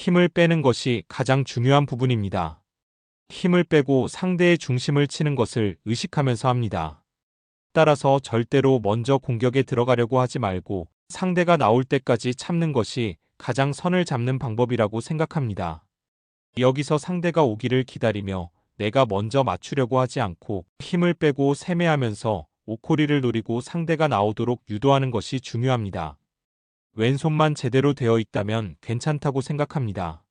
힘을 빼는 것이 가장 중요한 부분입니다. 힘을 빼고 상대의 중심을 치는 것을 의식하면서 합니다. 따라서 절대로 먼저 공격에 들어가려고 하지 말고 상대가 나올 때까지 참는 것이 가장 선을 잡는 방법이라고 생각합니다. 여기서 상대가 오기를 기다리며 내가 먼저 맞추려고 하지 않고 힘을 빼고 세매하면서 오코리를 노리고 상대가 나오도록 유도하는 것이 중요합니다. 왼손만 제대로 되어 있다면 괜찮다고 생각합니다.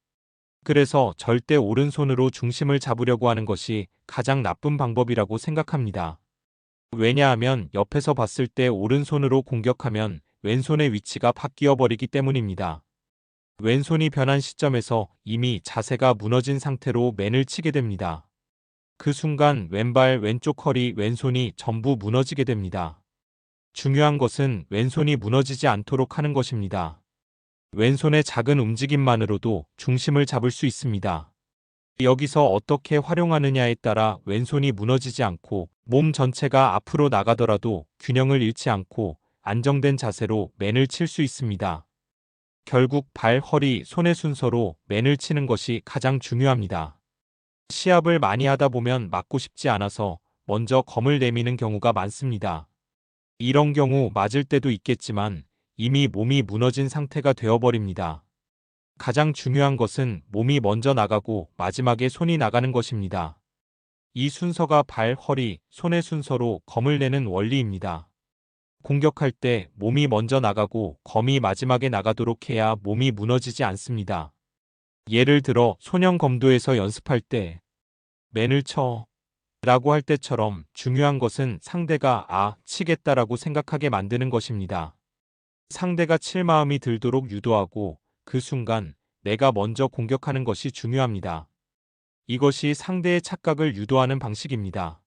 그래서 절대 오른손으로 중심을 잡으려고 하는 것이 가장 나쁜 방법이라고 생각합니다. 왜냐하면 옆에서 봤을 때 오른손으로 공격하면 왼손의 위치가 바뀌어 버리기 때문입니다. 왼손이 변한 시점에서 이미 자세가 무너진 상태로 맨을 치게 됩니다. 그 순간 왼발, 왼쪽 허리, 왼손이 전부 무너지게 됩니다. 중요한 것은 왼손이 무너지지 않도록 하는 것입니다. 왼손의 작은 움직임만으로도 중심을 잡을 수 있습니다. 여기서 어떻게 활용하느냐에 따라 왼손이 무너지지 않고 몸 전체가 앞으로 나가더라도 균형을 잃지 않고 안정된 자세로 맨을 칠 수 있습니다. 결국 발, 허리, 손의 순서로 맨을 치는 것이 가장 중요합니다. 시합을 많이 하다 보면 맞고 싶지 않아서 먼저 검을 내미는 경우가 많습니다. 이런 경우 맞을 때도 있겠지만 이미 몸이 무너진 상태가 되어버립니다. 가장 중요한 것은 몸이 먼저 나가고 마지막에 손이 나가는 것입니다. 이 순서가 발, 허리, 손의 순서로 검을 내는 원리입니다. 공격할 때 몸이 먼저 나가고 검이 마지막에 나가도록 해야 몸이 무너지지 않습니다. 예를 들어 소년검도에서 연습할 때 맨을 쳐 라고 할 때처럼 중요한 것은 상대가 치겠다라고 생각하게 만드는 것입니다. 상대가 칠 마음이 들도록 유도하고 그 순간 내가 먼저 공격하는 것이 중요합니다. 이것이 상대의 착각을 유도하는 방식입니다.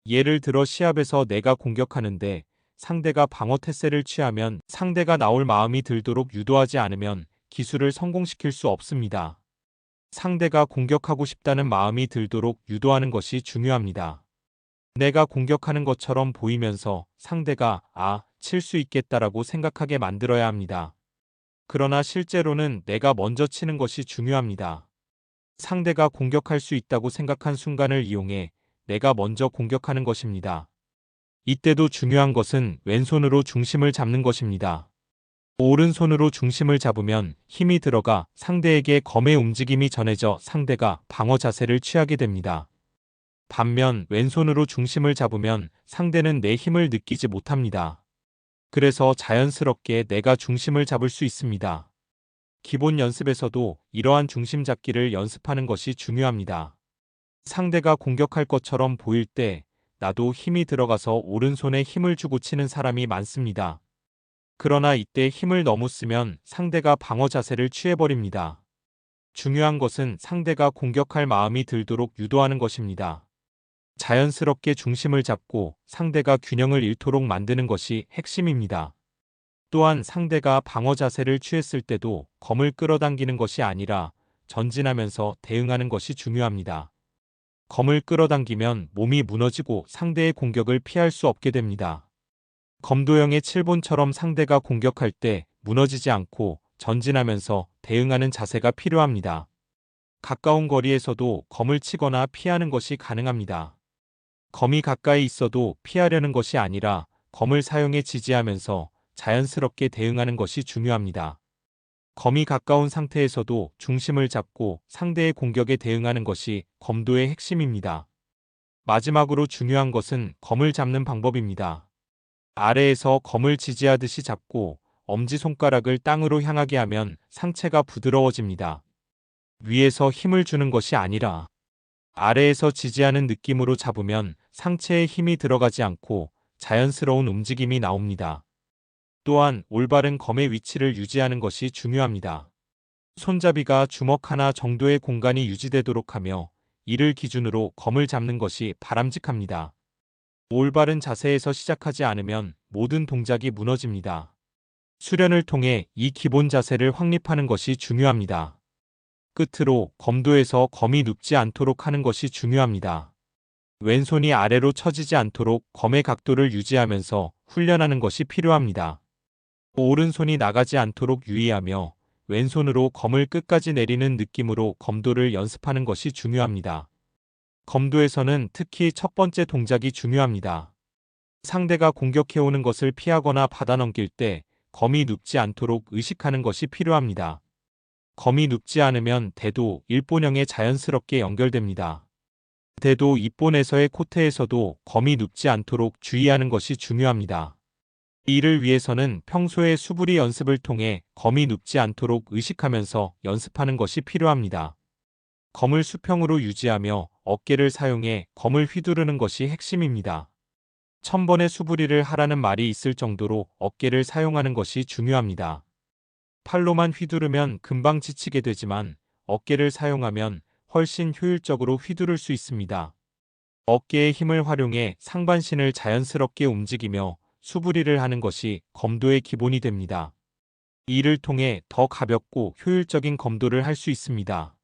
예를 들어 시합에서 내가 공격하는데 상대가 방어 태세를 취하면 상대가 나올 마음이 들도록 유도하지 않으면 기술을 성공시킬 수 없습니다. 상대가 공격하고 싶다는 마음이 들도록 유도하는 것이 중요합니다. 내가 공격하는 것처럼 보이면서 상대가 칠 수 있겠다라고 생각하게 만들어야 합니다. 그러나 실제로는 내가 먼저 치는 것이 중요합니다. 상대가 공격할 수 있다고 생각한 순간을 이용해 내가 먼저 공격하는 것입니다. 이때도 중요한 것은 왼손으로 중심을 잡는 것입니다. 오른손으로 중심을 잡으면 힘이 들어가 상대에게 검의 움직임이 전해져 상대가 방어 자세를 취하게 됩니다. 반면 왼손으로 중심을 잡으면 상대는 내 힘을 느끼지 못합니다. 그래서 자연스럽게 내가 중심을 잡을 수 있습니다. 기본 연습에서도 이러한 중심 잡기를 연습하는 것이 중요합니다. 상대가 공격할 것처럼 보일 때 나도 힘이 들어가서 오른손에 힘을 주고 치는 사람이 많습니다. 그러나 이때 힘을 너무 쓰면 상대가 방어 자세를 취해버립니다. 중요한 것은 상대가 공격할 마음이 들도록 유도하는 것입니다. 자연스럽게 중심을 잡고 상대가 균형을 잃도록 만드는 것이 핵심입니다. 또한 상대가 방어 자세를 취했을 때도 검을 끌어당기는 것이 아니라 전진하면서 대응하는 것이 중요합니다. 검을 끌어당기면 몸이 무너지고 상대의 공격을 피할 수 없게 됩니다. 검도형의 7본처럼 상대가 공격할 때 무너지지 않고 전진하면서 대응하는 자세가 필요합니다. 가까운 거리에서도 검을 치거나 피하는 것이 가능합니다. 검이 가까이 있어도 피하려는 것이 아니라 검을 사용해 지지하면서 자연스럽게 대응하는 것이 중요합니다. 검이 가까운 상태에서도 중심을 잡고 상대의 공격에 대응하는 것이 검도의 핵심입니다. 마지막으로 중요한 것은 검을 잡는 방법입니다. 아래에서 검을 지지하듯이 잡고 엄지손가락을 땅으로 향하게 하면 상체가 부드러워집니다. 위에서 힘을 주는 것이 아니라 아래에서 지지하는 느낌으로 잡으면 상체에 힘이 들어가지 않고 자연스러운 움직임이 나옵니다. 또한 올바른 검의 위치를 유지하는 것이 중요합니다. 손잡이가 주먹 하나 정도의 공간이 유지되도록 하며 이를 기준으로 검을 잡는 것이 바람직합니다. 올바른 자세에서 시작하지 않으면 모든 동작이 무너집니다. 수련을 통해 이 기본 자세를 확립하는 것이 중요합니다. 끝으로 검도에서 검이 눕지 않도록 하는 것이 중요합니다. 왼손이 아래로 처지지 않도록 검의 각도를 유지하면서 훈련하는 것이 필요합니다. 오른손이 나가지 않도록 유의하며 왼손으로 검을 끝까지 내리는 느낌으로 검도를 연습하는 것이 중요합니다. 검도에서는 특히 첫 번째 동작이 중요합니다. 상대가 공격해오는 것을 피하거나 받아넘길 때 검이 눕지 않도록 의식하는 것이 필요합니다. 검이 눕지 않으면 대도 일본형에 자연스럽게 연결됩니다. 대도 입본에서의 코트에서도 검이 눕지 않도록 주의하는 것이 중요합니다. 이를 위해서는 평소에 수부리 연습을 통해 검이 눕지 않도록 의식하면서 연습하는 것이 필요합니다. 검을 수평으로 유지하며 어깨를 사용해 검을 휘두르는 것이 핵심입니다. 1000번의 수부리를 하라는 말이 있을 정도로 어깨를 사용하는 것이 중요합니다. 팔로만 휘두르면 금방 지치게 되지만 어깨를 사용하면 훨씬 효율적으로 휘두를 수 있습니다. 어깨의 힘을 활용해 상반신을 자연스럽게 움직이며 수부리를 하는 것이 검도의 기본이 됩니다. 이를 통해 더 가볍고 효율적인 검도를 할 수 있습니다.